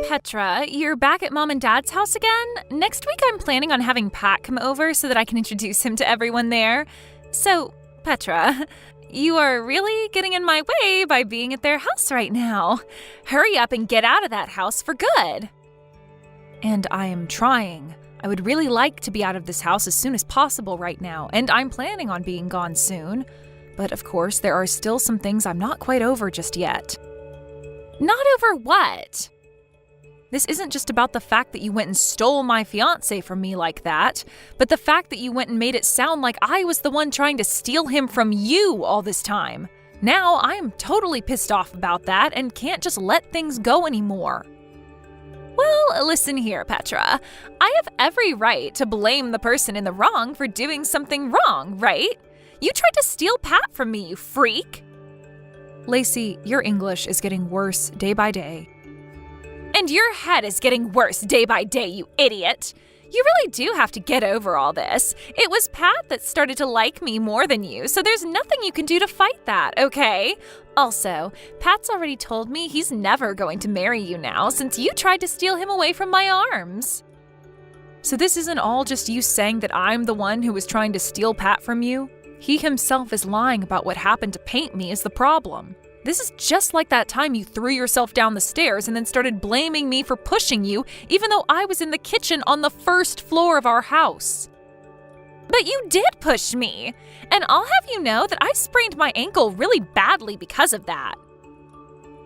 Petra, you're back at Mom and Dad's house again? Next week I'm planning on having Pat come over so that I can introduce him to everyone there. So, Petra, you are really getting in my way by being at their house right now. Hurry up and get out of that house for good. And I am trying. I would really like to be out of this house as soon as possible right now, and I'm planning on being gone soon. But of course, there are still some things I'm not quite over just yet. Not over what? This isn't just about the fact that you went and stole my fiance from me like that, but the fact that you went and made it sound like I was the one trying to steal him from you all this time. Now I am totally pissed off about that and can't just let things go anymore. Well, listen here, Petra. I have every right to blame the person in the wrong for doing something wrong, right? You tried to steal Pat from me, you freak. Lacey, your English is getting worse day by day. And your head is getting worse day by day, you idiot. You really do have to get over all this. It was Pat that started to like me more than you, so there's nothing you can do to fight that, okay? Also, Pat's already told me he's never going to marry you now since you tried to steal him away from my arms. So this isn't all just you saying that I'm the one who was trying to steal Pat from you? He himself is lying about what happened to paint me is the problem. This is just like that time you threw yourself down the stairs and then started blaming me for pushing you, even though I was in the kitchen on the first floor of our house. But you did push me, and I'll have you know that I sprained my ankle really badly because of that.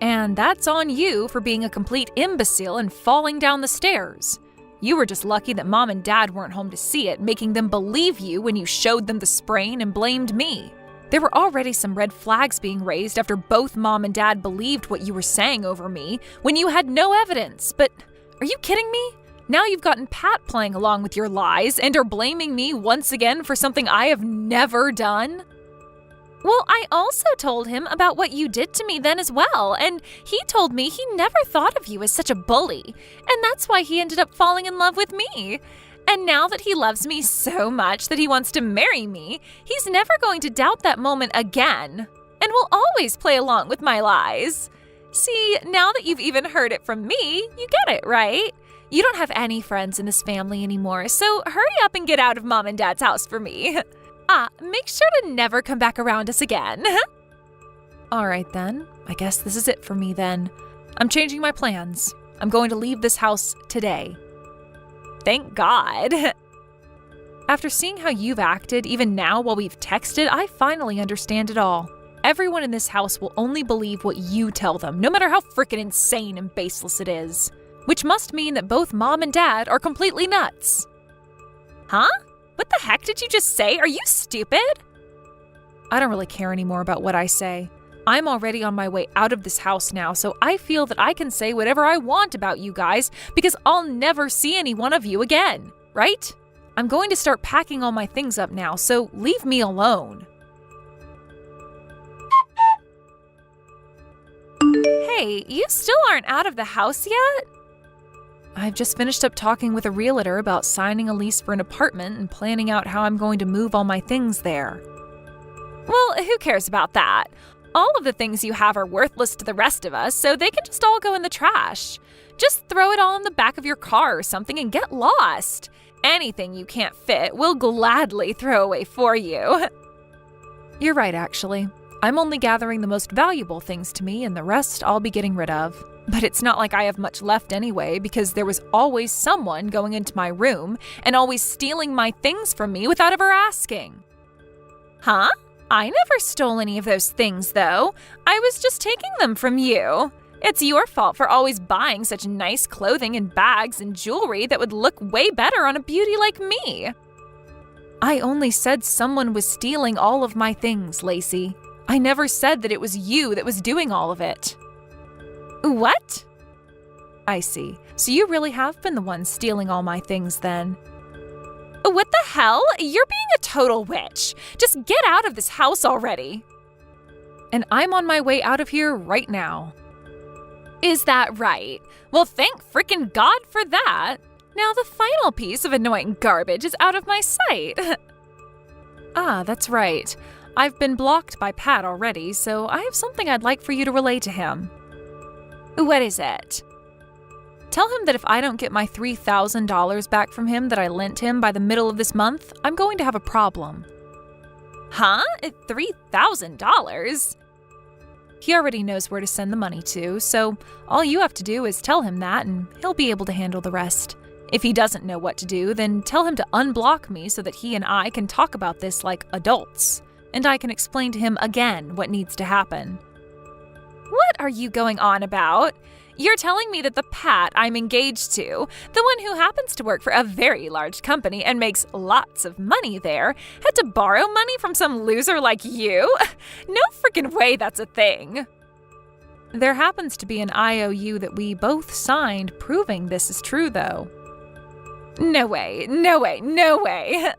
And that's on you for being a complete imbecile and falling down the stairs. You were just lucky that Mom and Dad weren't home to see it, making them believe you when you showed them the sprain and blamed me. There were already some red flags being raised after both Mom and Dad believed what you were saying over me when you had no evidence. But are you kidding me? Now you've gotten Pat playing along with your lies and are blaming me once again for something I have never done? Well, I also told him about what you did to me then as well, and he told me he never thought of you as such a bully, and that's why he ended up falling in love with me. And now that he loves me so much that he wants to marry me, he's never going to doubt that moment again, and will always play along with my lies. See, now that you've even heard it from me, you get it, right? You don't have any friends in this family anymore, so hurry up and get out of Mom and Dad's house for me. Make sure to never come back around us again. All right then, I guess this is it for me then. I'm changing my plans. I'm going to leave this house today. Thank God. After seeing how you've acted, even now while we've texted, I finally understand it all. Everyone in this house will only believe what you tell them, no matter how frickin' insane and baseless it is. Which must mean that both Mom and Dad are completely nuts. Huh? What the heck did you just say? Are you stupid? I don't really care anymore about what I say. I'm already on my way out of this house now, so I feel that I can say whatever I want about you guys because I'll never see any one of you again, right? I'm going to start packing all my things up now, so leave me alone. Hey, you still aren't out of the house yet? I've just finished up talking with a realtor about signing a lease for an apartment and planning out how I'm going to move all my things there. Well, who cares about that? All of the things you have are worthless to the rest of us, so they can just all go in the trash. Just throw it all in the back of your car or something and get lost. Anything you can't fit, we'll gladly throw away for you. You're right, actually. I'm only gathering the most valuable things to me, and the rest I'll be getting rid of. But it's not like I have much left anyway, because there was always someone going into my room and always stealing my things from me without ever asking. Huh? I never stole any of those things, though. I was just taking them from you. It's your fault for always buying such nice clothing and bags and jewelry that would look way better on a beauty like me. I only said someone was stealing all of my things, Lacey. I never said that it was you that was doing all of it. What? I see. So you really have been the one stealing all my things then. What the hell? You're being a total witch. Just get out of this house already. And I'm on my way out of here right now. Is that right? Well, thank frickin' God for that. Now the final piece of annoying garbage is out of my sight. That's right. I've been blocked by Pat already, so I have something I'd like for you to relay to him. What is it? Tell him that if I don't get my $3,000 back from him that I lent him by the middle of this month, I'm going to have a problem. Huh? $3,000? He already knows where to send the money to, so all you have to do is tell him that and he'll be able to handle the rest. If he doesn't know what to do, then tell him to unblock me so that he and I can talk about this like adults, and I can explain to him again what needs to happen. What are you going on about? You're telling me that the Pat I'm engaged to, the one who happens to work for a very large company and makes lots of money there, had to borrow money from some loser like you? No freaking way that's a thing. There happens to be an IOU that we both signed proving this is true, though. No way, no way, no way.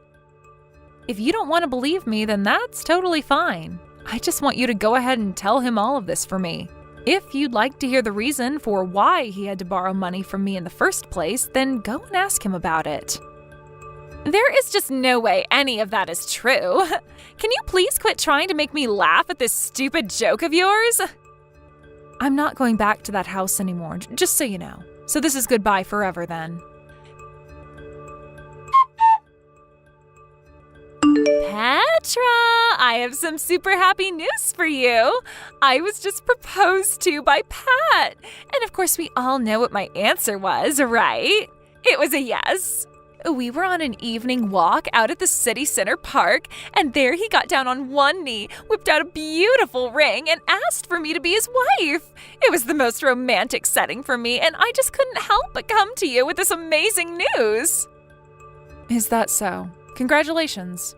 If you don't want to believe me, then that's totally fine. I just want you to go ahead and tell him all of this for me. If you'd like to hear the reason for why he had to borrow money from me in the first place, then go and ask him about it. There is just no way any of that is true. Can you please quit trying to make me laugh at this stupid joke of yours? I'm not going back to that house anymore, just so you know. So this is goodbye forever then. Petra, I have some super happy news for you. I was just proposed to by Pat. And of course, we all know what my answer was, right? It was a yes. We were on an evening walk out at the city center park, and there he got down on one knee, whipped out a beautiful ring, and asked for me to be his wife. It was the most romantic setting for me, and I just couldn't help but come to you with this amazing news. Is that so? Congratulations.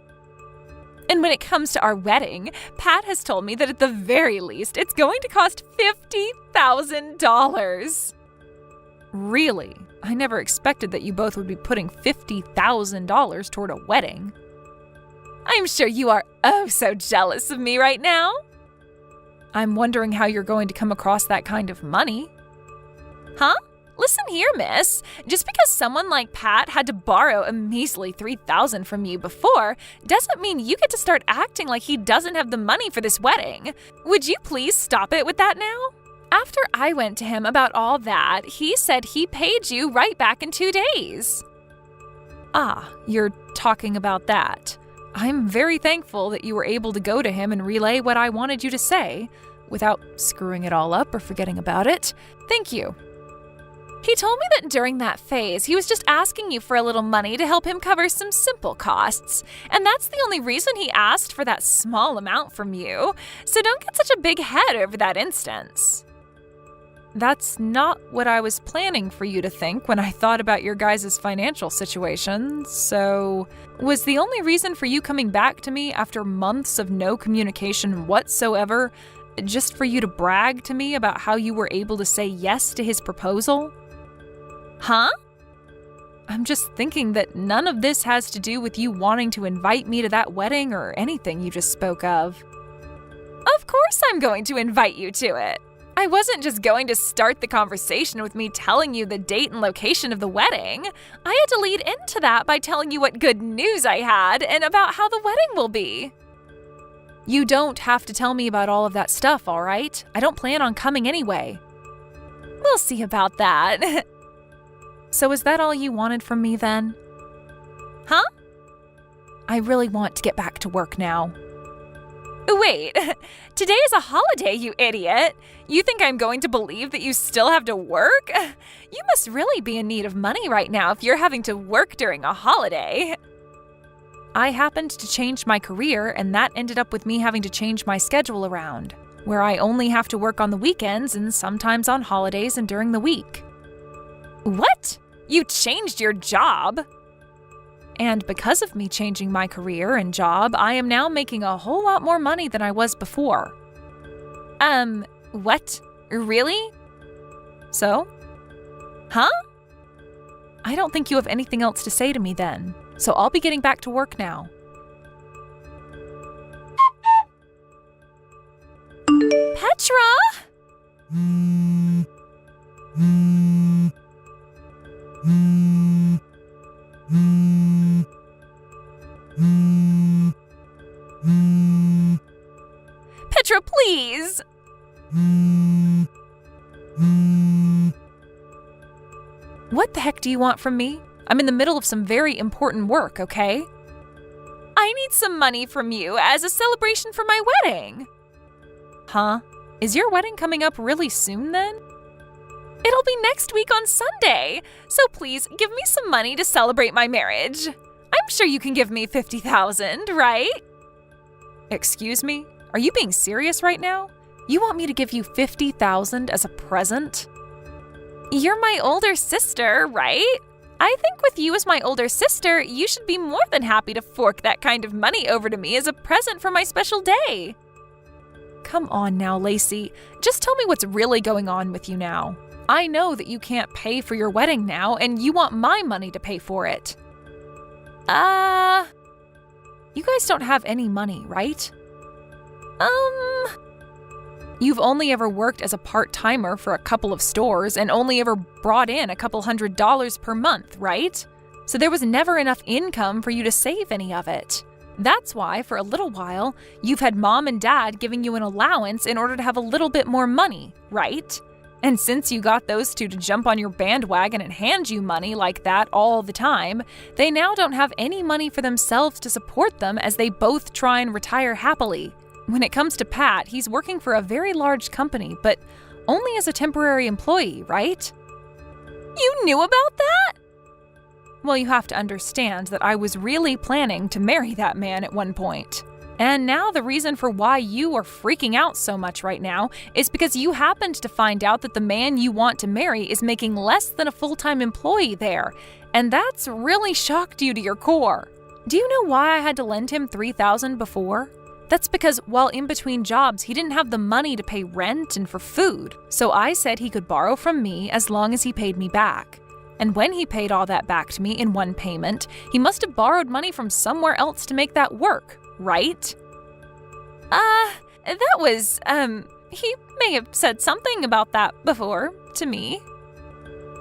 And when it comes to our wedding, Pat has told me that at the very least, it's going to cost $50,000. Really? I never expected that you both would be putting $50,000 toward a wedding. I'm sure you are oh so jealous of me right now. I'm wondering how you're going to come across that kind of money. Huh? Listen here, miss. Just because someone like Pat had to borrow a measly $3,000 from you before doesn't mean you get to start acting like he doesn't have the money for this wedding. Would you please stop it with that now? After I went to him about all that, he said he paid you right back in 2 days. Ah, you're talking about that. I'm very thankful that you were able to go to him and relay what I wanted you to say without screwing it all up or forgetting about it. Thank you. He told me that during that phase, he was just asking you for a little money to help him cover some simple costs. And that's the only reason he asked for that small amount from you. So don't get such a big head over that instance. That's not what I was planning for you to think when I thought about your guys' financial situation. So, was the only reason for you coming back to me after months of no communication whatsoever just for you to brag to me about how you were able to say yes to his proposal? Huh? I'm just thinking that none of this has to do with you wanting to invite me to that wedding or anything you just spoke of. Of course I'm going to invite you to it. I wasn't just going to start the conversation with me telling you the date and location of the wedding. I had to lead into that by telling you what good news I had and about how the wedding will be. You don't have to tell me about all of that stuff, all right? I don't plan on coming anyway. We'll see about that. So is that all you wanted from me then? Huh? I really want to get back to work now. Wait, today is a holiday, you idiot. You think I'm going to believe that you still have to work? You must really be in need of money right now if you're having to work during a holiday. I happened to change my career, and that ended up with me having to change my schedule around, where I only have to work on the weekends and sometimes on holidays and during the week. What? You changed your job? And because of me changing my career and job, I am now making a whole lot more money than I was before. What? Really? So? Huh? I don't think you have anything else to say to me then, so I'll be getting back to work now. Petra? Petra, please! What the heck do you want from me? I'm in the middle of some very important work, okay? I need some money from you as a celebration for my wedding. Huh? Is your wedding coming up really soon then? It'll be next week on Sunday, so please give me some money to celebrate my marriage. I'm sure you can give me $50,000, right? Excuse me? Are you being serious right now? You want me to give you $50,000 as a present? You're my older sister, right? I think with you as my older sister, you should be more than happy to fork that kind of money over to me as a present for my special day. Come on now, Lacey. Just tell me what's really going on with you now. I know that you can't pay for your wedding now, and you want my money to pay for it. You guys don't have any money, right? You've only ever worked as a part-timer for a couple of stores and only ever brought in a couple $100s per month, right? So there was never enough income for you to save any of it. That's why, for a little while, you've had mom and dad giving you an allowance in order to have a little bit more money, right? And since you got those two to jump on your bandwagon and hand you money like that all the time, they now don't have any money for themselves to support them as they both try and retire happily. When it comes to Pat, he's working for a very large company, but only as a temporary employee, right? You knew about that? Well, you have to understand that I was really planning to marry that man at one point. And now the reason for why you are freaking out so much right now is because you happened to find out that the man you want to marry is making less than a full-time employee there, and that's really shocked you to your core. Do you know why I had to lend him $3,000 before? That's because while in between jobs, he didn't have the money to pay rent and for food, so I said he could borrow from me as long as he paid me back. And when he paid all that back to me in one payment, he must have borrowed money from somewhere else to make that work, right? He may have said something about that before to me.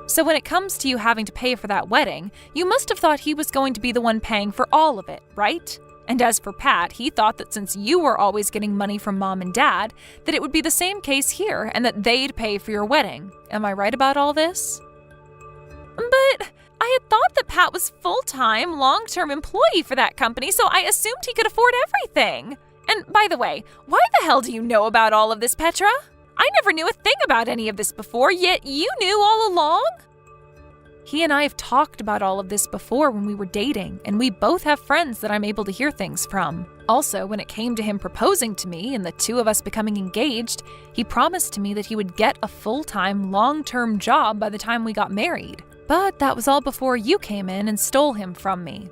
So when it comes to you having to pay for that wedding, you must have thought he was going to be the one paying for all of it, right? And as for Pat, he thought that since you were always getting money from mom and dad, that it would be the same case here and that they'd pay for your wedding. Am I right about all this? But I had thought that Pat was full-time, long-term employee for that company, so I assumed he could afford everything. And by the way, why the hell do you know about all of this, Petra? I never knew a thing about any of this before, yet you knew all along? He and I have talked about all of this before when we were dating, and we both have friends that I'm able to hear things from. Also, when it came to him proposing to me and the two of us becoming engaged, he promised to me that he would get a full-time, long-term job by the time we got married. But that was all before you came in and stole him from me.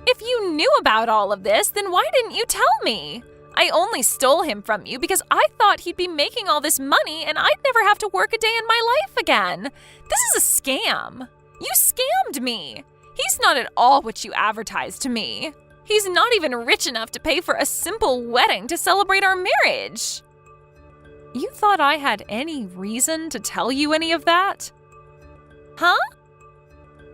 If you knew about all of this, then why didn't you tell me? I only stole him from you because I thought he'd be making all this money and I'd never have to work a day in my life again. This is a scam. You scammed me. He's not at all what you advertised to me. He's not even rich enough to pay for a simple wedding to celebrate our marriage. You thought I had any reason to tell you any of that? Huh?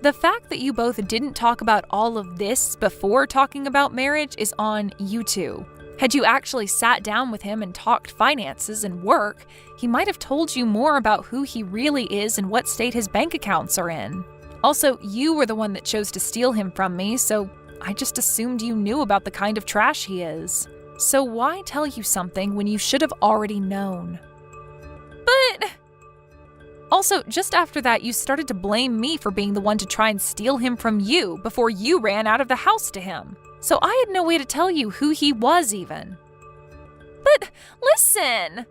The fact that you both didn't talk about all of this before talking about marriage is on you two. Had you actually sat down with him and talked finances and work, he might have told you more about who he really is and what state his bank accounts are in. Also, you were the one that chose to steal him from me, so I just assumed you knew about the kind of trash he is. So why tell you something when you should have already known? But also, just after that, you started to blame me for being the one to try and steal him from you before you ran out of the house to him. So I had no way to tell you who he was even. But listen!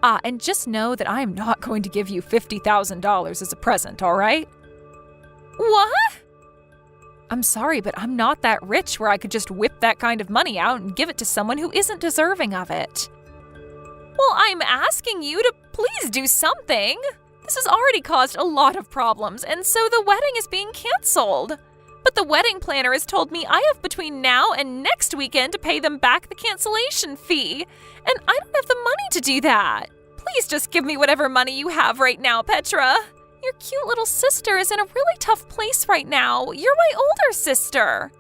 And just know that I am not going to give you $50,000 as a present, all right? What? I'm sorry, but I'm not that rich where I could just whip that kind of money out and give it to someone who isn't deserving of it. Well, I'm asking you to please do something. This has already caused a lot of problems, and so the wedding is being canceled. But the wedding planner has told me I have between now and next weekend to pay them back the cancellation fee, and I don't have the money to do that. Please just give me whatever money you have right now, Petra. Your cute little sister is in a really tough place right now. You're my older sister.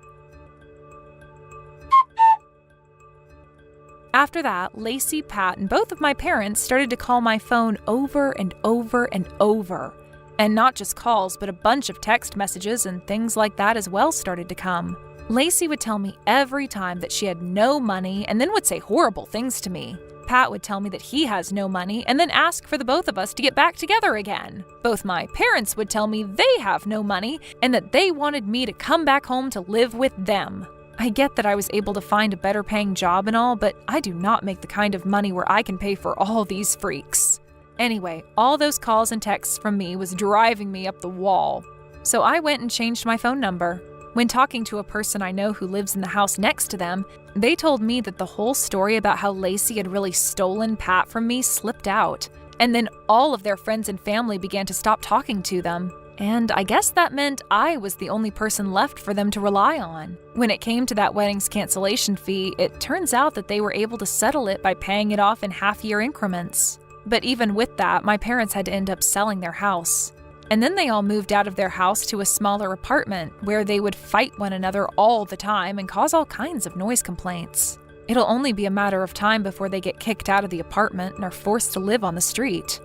After that, Lacey, Pat, and both of my parents started to call my phone over and over and over. And not just calls, but a bunch of text messages and things like that as well started to come. Lacey would tell me every time that she had no money and then would say horrible things to me. Pat would tell me that he has no money and then ask for the both of us to get back together again. Both my parents would tell me they have no money and that they wanted me to come back home to live with them. I get that I was able to find a better paying job and all, but I do not make the kind of money where I can pay for all these freaks. Anyway, all those calls and texts from me was driving me up the wall. So I went and changed my phone number. When talking to a person I know who lives in the house next to them, they told me that the whole story about how Lacey had really stolen Pat from me slipped out. And then all of their friends and family began to stop talking to them. And I guess that meant I was the only person left for them to rely on. When it came to that wedding's cancellation fee, it turns out that they were able to settle it by paying it off in half-year increments. But even with that, my parents had to end up selling their house. And then they all moved out of their house to a smaller apartment where they would fight one another all the time and cause all kinds of noise complaints. It'll only be a matter of time before they get kicked out of the apartment and are forced to live on the street.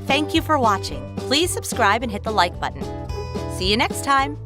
Thank you for watching. Please subscribe and hit the like button. See you next time.